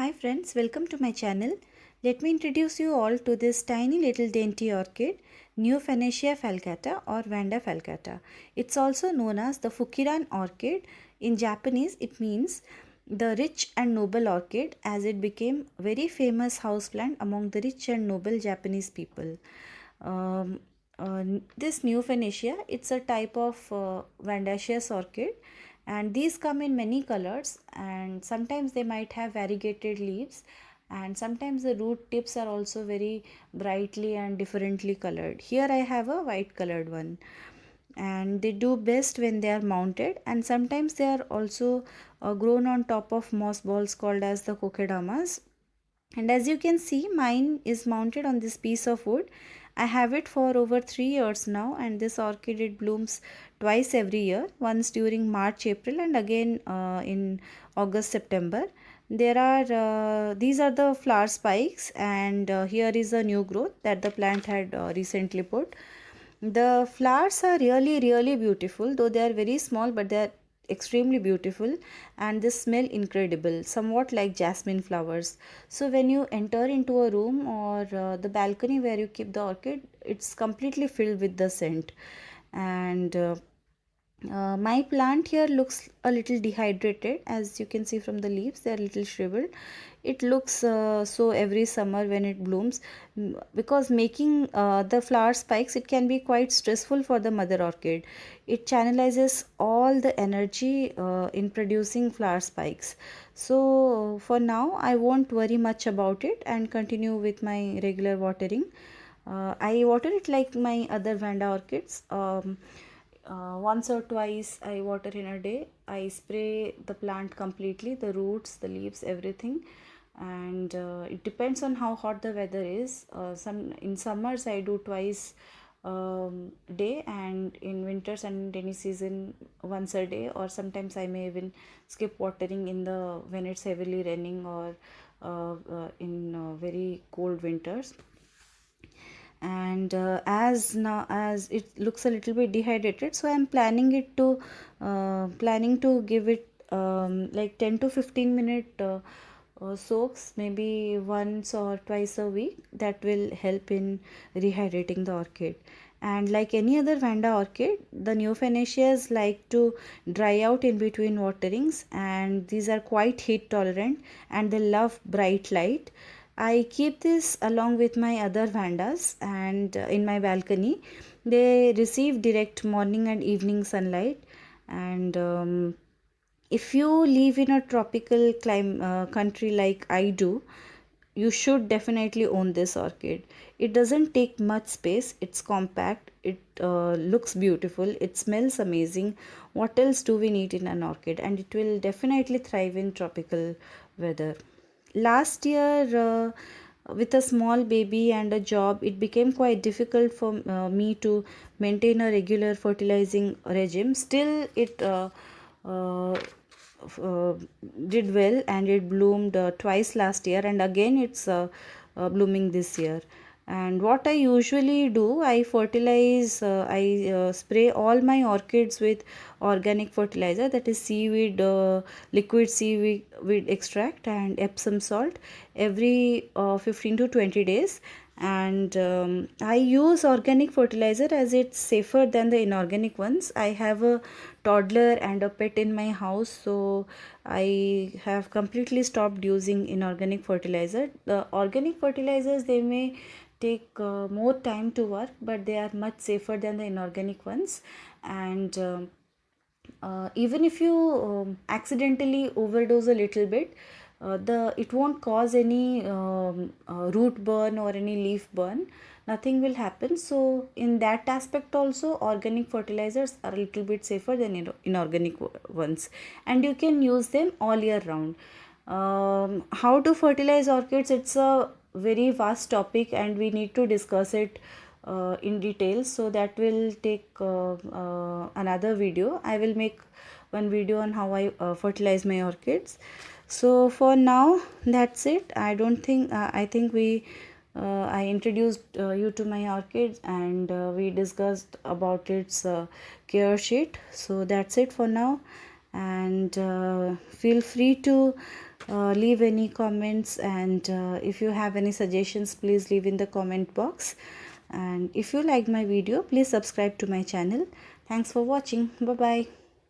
Hi friends, welcome to my channel. Let me introduce you all to this tiny little dainty orchid, Neophanecia falcata or Vanda falcata. It's also known as the Fukiran orchid. In Japanese, it means the rich and noble orchid, as it became very famous houseplant among the rich and noble Japanese people. Um, this Neophanecia, it's a type of Vandaceous orchid, and these come in many colors, and sometimes they might have variegated leaves, and sometimes the root tips are also very brightly and differently colored. Here I have a white colored one, and they do best when they are mounted, and sometimes they are also grown on top of moss balls called as the kokedamas. And as you can see, mine is mounted on this piece of wood. I have it for over 3 years now, and this orchid, it blooms twice every year, once during March April and again in August September. These are the flower spikes, and here is a new growth that the plant had recently put. The flowers are really beautiful, though they are very small, but they are extremely beautiful, and they smell incredible, somewhat like jasmine flowers. So when you enter into a room or the balcony where you keep the orchid, it's completely filled with the scent. And my plant here looks a little dehydrated, as you can see from the leaves, they are a little shriveled. It looks so every summer when it blooms, because making the flower spikes, it can be quite stressful for the mother orchid. It channelizes all the energy in producing flower spikes. So for now I won't worry much about it and continue with my regular watering. I water it like my other Vanda orchids. Once or twice I water in a day. I spray the plant completely, the roots, the leaves, everything. And it depends on how hot the weather is. Some in summers I do twice day, and in winters and rainy season once a day, or sometimes I may even skip watering in the when it's heavily raining, or in very cold winters. And as it looks a little bit dehydrated, so I'm planning to give it like 10 to 15 minute soaks, maybe once or twice a week. That will help in rehydrating the orchid. And like any other Vanda orchid, the Neophanecias like to dry out in between waterings, and these are quite heat tolerant and they love bright light. I keep this along with my other Vandas, and in my balcony. They receive direct morning and evening sunlight. And if you live in a tropical country like I do, you should definitely own this orchid. It doesn't take much space, it's compact, it looks beautiful, it smells amazing. What else do we need in an orchid? And it will definitely thrive in tropical weather. Last year, with a small baby and a job, it became quite difficult for me to maintain a regular fertilizing regime. Still, it uh, uh, did well, and it bloomed twice last year, and again it's blooming this year. And what I usually do, I fertilize, I spray all my orchids with organic fertilizer, that is seaweed, liquid seaweed extract and Epsom salt, every 15 to 20 days. And I use organic fertilizer as it's safer than the inorganic ones. I have a toddler and a pet in my house, so I have completely stopped using inorganic fertilizer. The organic fertilizers, they may take more time to work, but they are much safer than the inorganic ones. And even if you accidentally overdose a little bit, the it won't cause any root burn or any leaf burn. Nothing will happen. So in that aspect also, organic fertilizers are a little bit safer than inorganic ones, and you can use them all year round. How to fertilize orchids, it's a very vast topic, and we need to discuss it in detail, so that will take another video. I will make one video on how I fertilize my orchids. So for now, that's it. I think we I introduced you to my orchids, and we discussed about its care sheet. So that's it for now, and feel free to leave any comments, and if you have any suggestions, please leave in the comment box. And if you like my video, please subscribe to my channel. Thanks for watching. Bye bye.